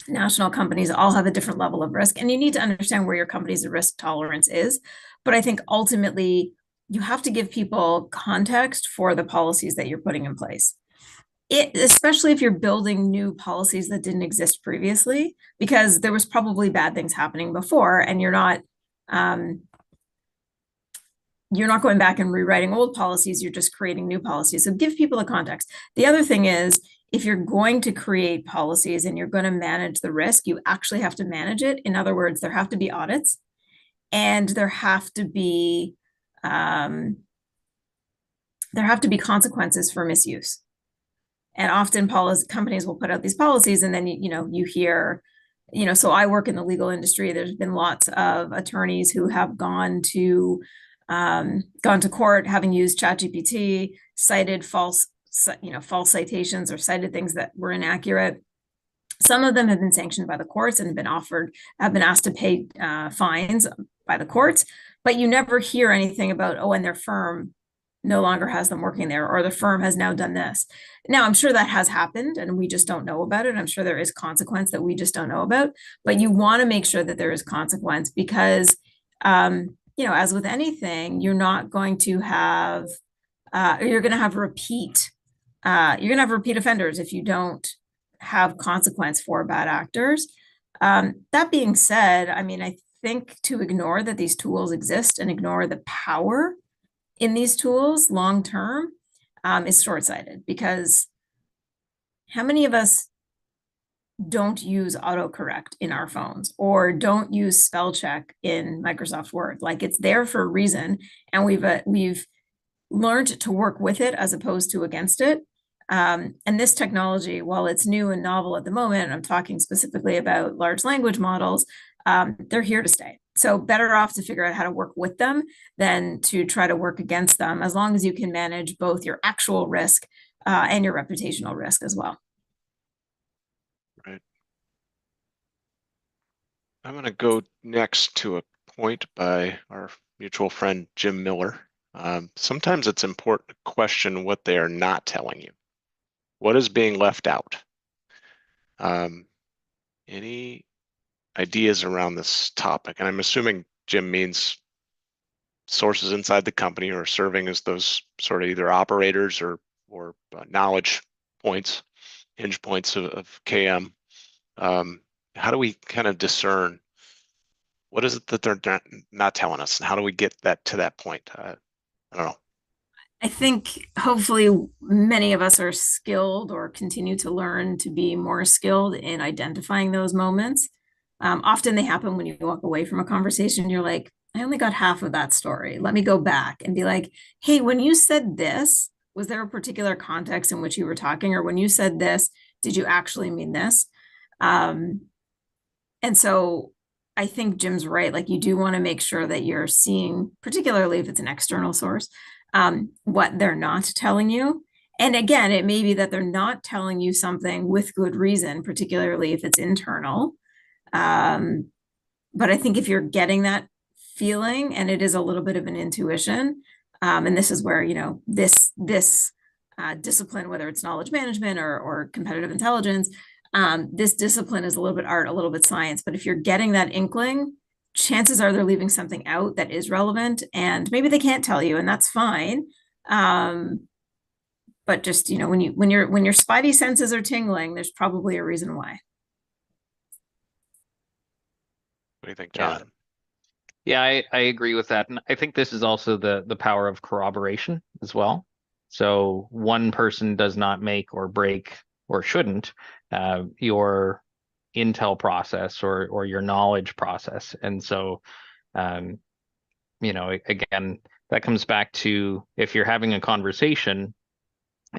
national companies all have a different level of risk. And you need to understand where your company's risk tolerance is. But I think ultimately you have to give people context for the policies that you're putting in place. especially if you're building new policies that didn't exist previously, because there was probably bad things happening before, and you're not going back and rewriting old policies, you're just creating new policies. So give people a context. The other thing is, if you're going to create policies and you're going to manage the risk, you actually have to manage it. In other words, there have to be audits, and there have to be consequences for misuse. And often companies will put out these policies, and then you hear, so I work in the legal industry. There's been lots of attorneys who have gone to court having used ChatGPT, cited false citations, or cited things that were inaccurate. Some of them have been sanctioned by the courts and have been asked to pay fines by the courts, but you never hear anything about, and their firm no longer has them working there, or the firm has now done this. Now, I'm sure that has happened and we just don't know about it. I'm sure there is consequence that we just don't know about, but you want to make sure that there is consequence, because as with anything, you're not going to have you're going to have repeat offenders if you don't have consequence for bad actors. That being said, I mean, I think to ignore that these tools exist and ignore the power in these tools long term is short-sighted, because how many of us don't use autocorrect in our phones, or don't use spell check in Microsoft Word? Like, it's there for a reason, and we've learned to work with it as opposed to against it. And this technology, while it's new and novel at the moment, I'm talking specifically about large language models, they're here to stay. So better off to figure out how to work with them than to try to work against them, as long as you can manage both your actual risk and your reputational risk as well. Right. I'm going to go next to a point by our mutual friend, Jim Miller. Sometimes it's important to question what they are not telling you. What is being left out? Any ideas around this topic? And I'm assuming Jim means sources inside the company, or serving as those sort of either operators or knowledge points, hinge points of KM. How do we kind of discern what is it that they're not telling us, and how do we get that to that point? I don't know. I think hopefully many of us are skilled, or continue to learn to be more skilled in identifying those moments. Often they happen when you walk away from a conversation. You're like, I only got half of that story. Let me go back and be like, hey, when you said this, was there a particular context in which you were talking? Or when you said this, did you actually mean this? And so I think Jim's right. Like, you do want to make sure that you're seeing, particularly if it's an external source, what they're not telling you. And again, it may be that they're not telling you something with good reason, particularly if it's internal. But I think if you're getting that feeling, and it is a little bit of an intuition, and this is where, this discipline, whether it's knowledge management or competitive intelligence, this discipline is a little bit art, a little bit science. But if you're getting that inkling, chances are they're leaving something out that is relevant, and maybe they can't tell you, and that's fine. But just, when your spidey senses are tingling, there's probably a reason why. What do you think, John? Yeah, I agree with that. And I think this is also the power of corroboration as well. So one person does not make or break, or shouldn't, your intel process or your knowledge process. And so, again, that comes back to, if you're having a conversation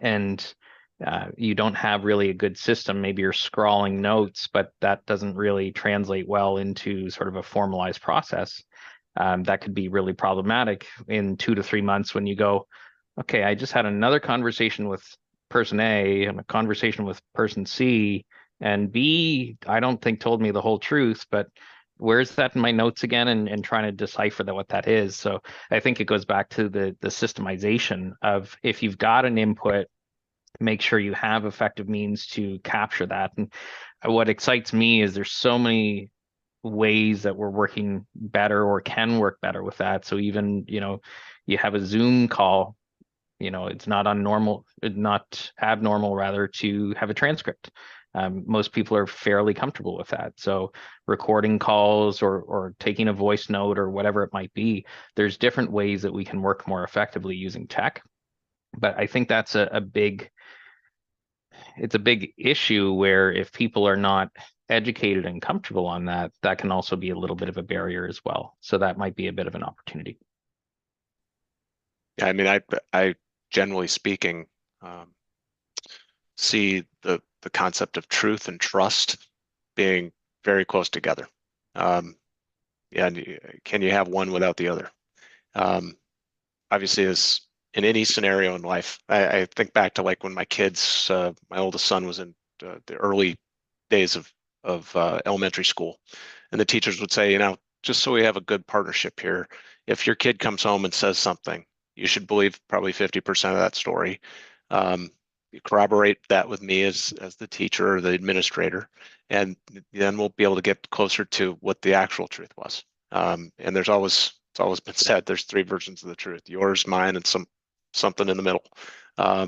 and you don't have really a good system, maybe you're scrawling notes, but that doesn't really translate well into sort of a formalized process. That could be really problematic in 2 to 3 months when you go, okay, I just had another conversation with person A and a conversation with person C, and B, I don't think told me the whole truth, but where's that in my notes again? And trying to decipher what that is. So I think it goes back to the systemization of, if you've got an input, make sure you have effective means to capture that. And what excites me is there's so many ways that we're working better, or can work better with that. So even, you have a Zoom call, It's not abnormal rather to have a transcript. Most people are fairly comfortable with that. So recording calls or taking a voice note or whatever it might be, there's different ways that we can work more effectively using tech. But I think that's a big issue where if people are not educated and comfortable on that, that can also be a little bit of a barrier as well. So that might be a bit of an opportunity. Yeah, I mean, I generally speaking, see the concept of truth and trust being very close together. Yeah, can you have one without the other? Obviously, as in any scenario in life, I think back to like when my kids, my oldest son was in the early days of elementary school, and the teachers would say, just so we have a good partnership here, if your kid comes home and says something, you should believe probably 50% of that story. You corroborate that with me as the teacher or the administrator, and then we'll be able to get closer to what the actual truth was. And it's always been said there's three versions of the truth: yours, mine, and something in the middle. I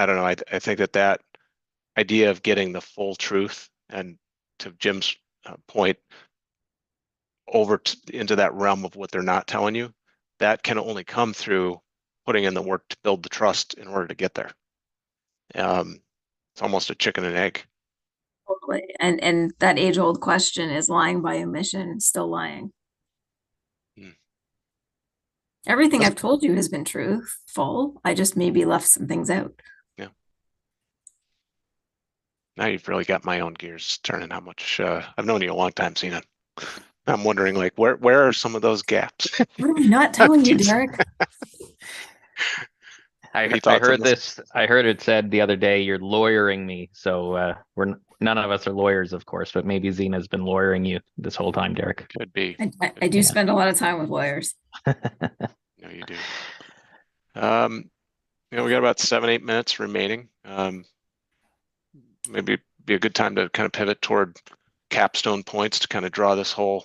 don't know. I think that idea of getting the full truth, and to Jim's point, into that realm of what they're not telling you, that can only come through putting in the work to build the trust in order to get there. It's almost a chicken and egg. Totally. And that age-old question, is lying by omission still lying? Everything I've told you has been truthful. I just maybe left some things out. Yeah. Now you've really got my own gears turning. How much I've known you a long time, Zena. I'm wondering, like, where are some of those gaps? What are we not telling you, Derek? I heard this. I heard it said the other day, you're lawyering me. So none of us are lawyers, of course, but maybe Zena's been lawyering you this whole time, Derek. Could be. I do spend a lot of time with lawyers. No, you do. We got about 7-8 minutes remaining. Maybe it'd be a good time to kind of pivot toward capstone points to kind of draw this whole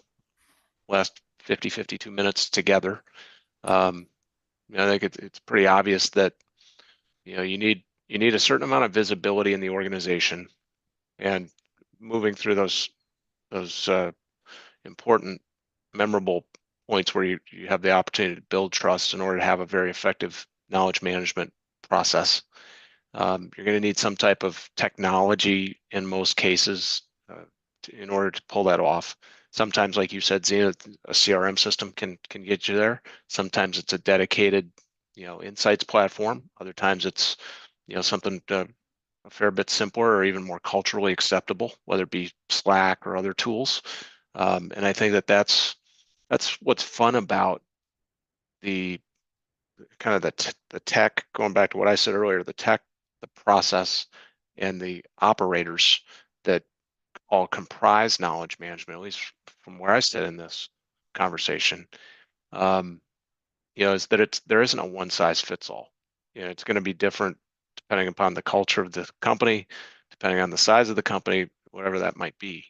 last 52 minutes together. I think it's pretty obvious that you need a certain amount of visibility in the organization, and moving through those important, memorable points where you have the opportunity to build trust in order to have a very effective knowledge management process. You're going to need some type of technology in most cases in order to pull that off. Sometimes, like you said, Zena, a CRM system can get you there. Sometimes it's a dedicated, insights platform. Other times it's, something a fair bit simpler or even more culturally acceptable, whether it be Slack or other tools. And I think that's what's fun about the kind of the tech, going back to what I said earlier, the tech, the process, and the operators that all comprise knowledge management, at least from where I sit in this conversation, is that there isn't a one size fits all. It's going to be different depending upon the culture of the company, depending on the size of the company, whatever that might be.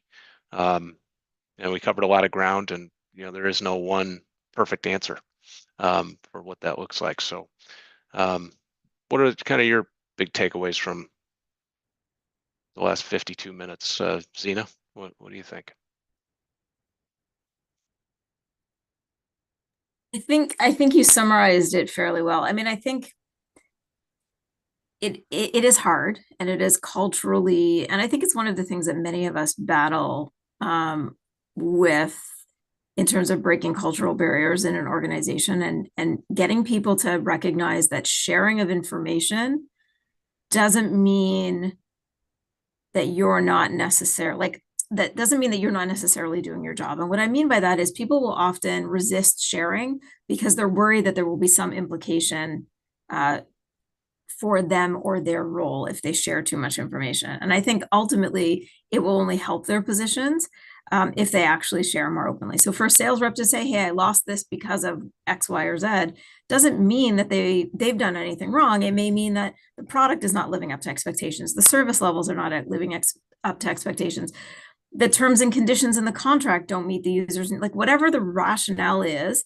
We covered a lot of ground, and there is no one perfect answer for what that looks like. So, what are kind of your big takeaways from the last 52 minutes, Zena? What do you think? I think you summarized it fairly well. I mean, I think it is hard, and it is culturally, and I think it's one of the things that many of us battle with in terms of breaking cultural barriers in an organization, and getting people to recognize that sharing of information doesn't mean that you're not necessarily that doesn't mean that you're not necessarily doing your job. And what I mean by that is people will often resist sharing because they're worried that there will be some implication for them or their role if they share too much information. And I think ultimately it will only help their positions if they actually share more openly. So for a sales rep to say, hey, I lost this because of X, Y, or Z, doesn't mean that they've done anything wrong. It may mean that the product is not living up to expectations. The service levels are not living up to expectations. The terms and conditions in the contract don't meet the users, like whatever the rationale is,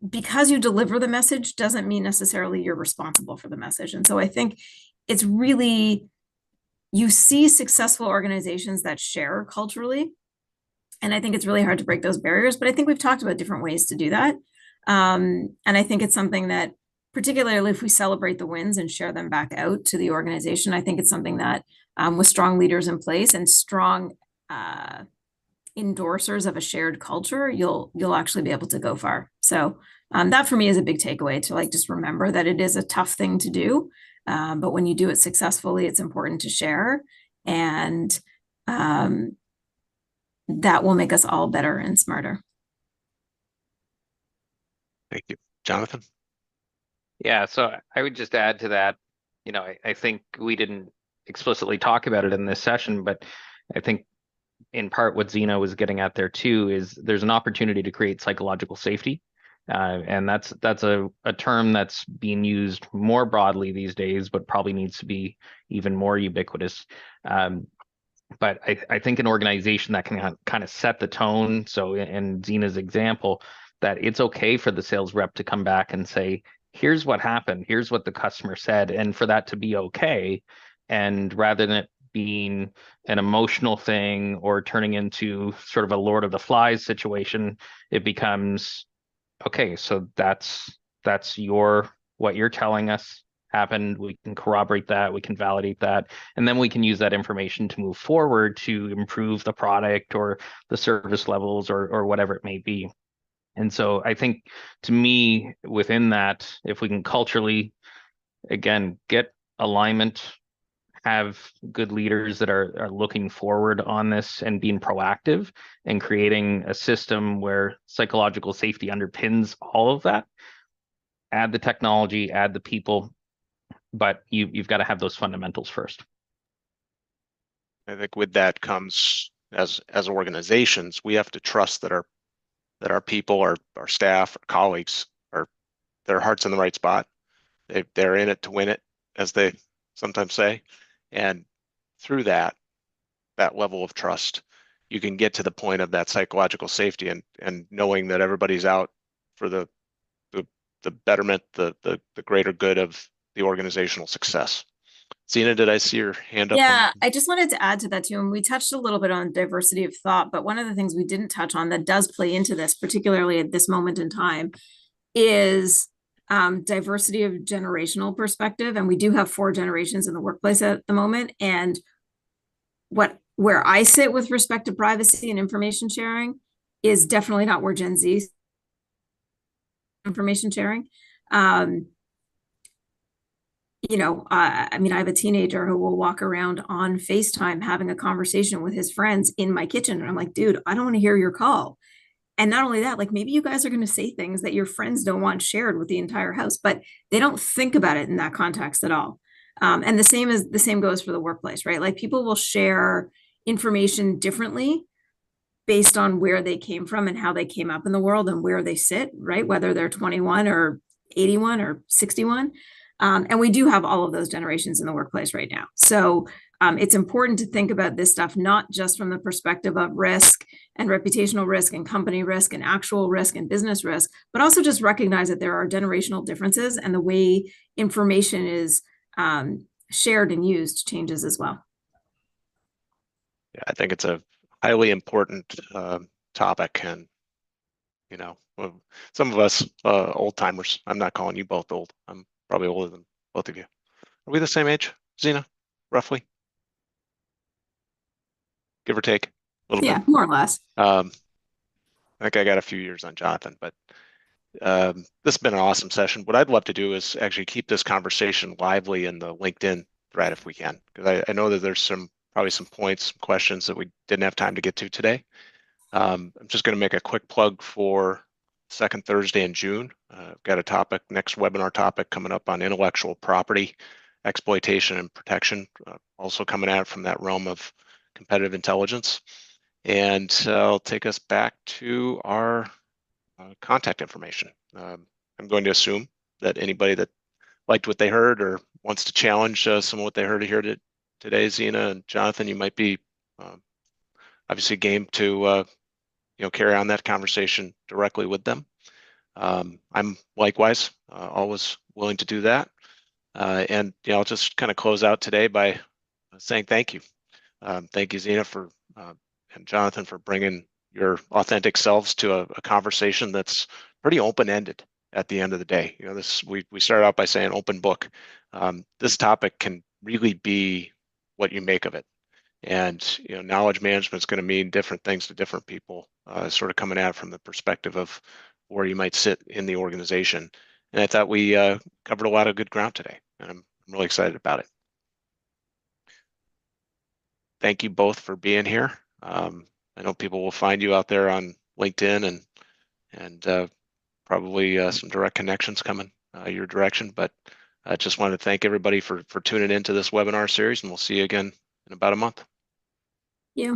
because you deliver the message doesn't mean necessarily you're responsible for the message. And so I think it's really, you see successful organizations that share culturally. And I think it's really hard to break those barriers, but I think we've talked about different ways to do that. And I think it's something that, particularly if we celebrate the wins and share them back out to the organization, I think it's something that with strong leaders in place and strong endorsers of a shared culture, you'll actually be able to go far. So that for me is a big takeaway, to like just remember that it is a tough thing to do, but when you do it successfully, it's important to share, and that will make us all better and smarter. Thank you. Jonathan? Yeah, so I would just add to that, I think we didn't explicitly talk about it in this session, but I think in part what Zena was getting at there too is there's an opportunity to create psychological safety. And that's a term that's being used more broadly these days, but probably needs to be even more ubiquitous. But I think an organization that can kind of set the tone. So in Zena's example, that it's okay for the sales rep to come back and say, here's what happened, here's what the customer said, and for that to be okay. And rather than it being an emotional thing or turning into sort of a Lord of the Flies situation, it becomes, okay, so that's what you're telling us happened. We can corroborate that, we can validate that, and then we can use that information to move forward to improve the product or the service levels or whatever it may be. And so I think, to me, within that, if we can culturally, again, get alignment, have good leaders that are looking forward on this and being proactive and creating a system where psychological safety underpins all of that, add the technology, add the people, but you've got to have those fundamentals first. I think with that comes, as organizations, we have to trust that our people, our staff, our colleagues, their heart's in the right spot. They're in it to win it, as they sometimes say. And through that level of trust, you can get to the point of that psychological safety and knowing that everybody's out for the betterment, the greater good of the organizational success. Zena, did I see your hand up? Yeah, I just wanted to add to that too. And we touched a little bit on diversity of thought, but one of the things we didn't touch on that does play into this, particularly at this moment in time, is diversity of generational perspective. And we do have 4 generations in the workplace at the moment. And where I sit with respect to privacy and information sharing is definitely not where Gen Z information sharing. I mean, I have a teenager who will walk around on FaceTime having a conversation with his friends in my kitchen. And I'm like, dude, I don't want to hear your call. And not only that, like maybe you guys are going to say things that your friends don't want shared with the entire house, but they don't think about it in that context at all. And the same goes for the workplace, right? Like people will share information differently based on where they came from and how they came up in the world and where they sit, right? Whether they're 21 or 81 or 61. And we do have all of those generations in the workplace right now. So it's important to think about this stuff, not just from the perspective of risk and reputational risk and company risk and actual risk and business risk, but also just recognize that there are generational differences and the way information is shared and used changes as well. Yeah, I think it's a highly important topic, and some of us old timers. I'm not calling you both old. I'm probably older than both of you. Are we the same age, Zena? Roughly, give or take a little bit. Yeah, more or less. I think I got a few years on Jonathan, but this has been an awesome session. What I'd love to do is actually keep this conversation lively in the LinkedIn thread if we can, because I know that there's probably some points, some questions that we didn't have time to get to today. I'm just going to make a quick plug for second Thursday in June. I've got a topic, next webinar topic coming up on intellectual property exploitation and protection, also coming out from that realm of competitive intelligence. And I'll take us back to our contact information. I'm going to assume that anybody that liked what they heard or wants to challenge some of what they heard here today, Zena and Jonathan, you might be obviously game to carry on that conversation directly with them. I'm likewise always willing to do that. And I'll just kind of close out today by saying thank you. Thank you, Zena, and Jonathan, for bringing your authentic selves to a conversation that's pretty open-ended at the end of the day. We started out by saying open book. This topic can really be what you make of it. And knowledge management is going to mean different things to different people, sort of coming at it from the perspective of where you might sit in the organization. And I thought we covered a lot of good ground today, and I'm really excited about it. Thank you both for being here. I know people will find you out there on LinkedIn and probably some direct connections coming your direction. But I just wanted to thank everybody for tuning into this webinar series, and we'll see you again in about a month. Yeah.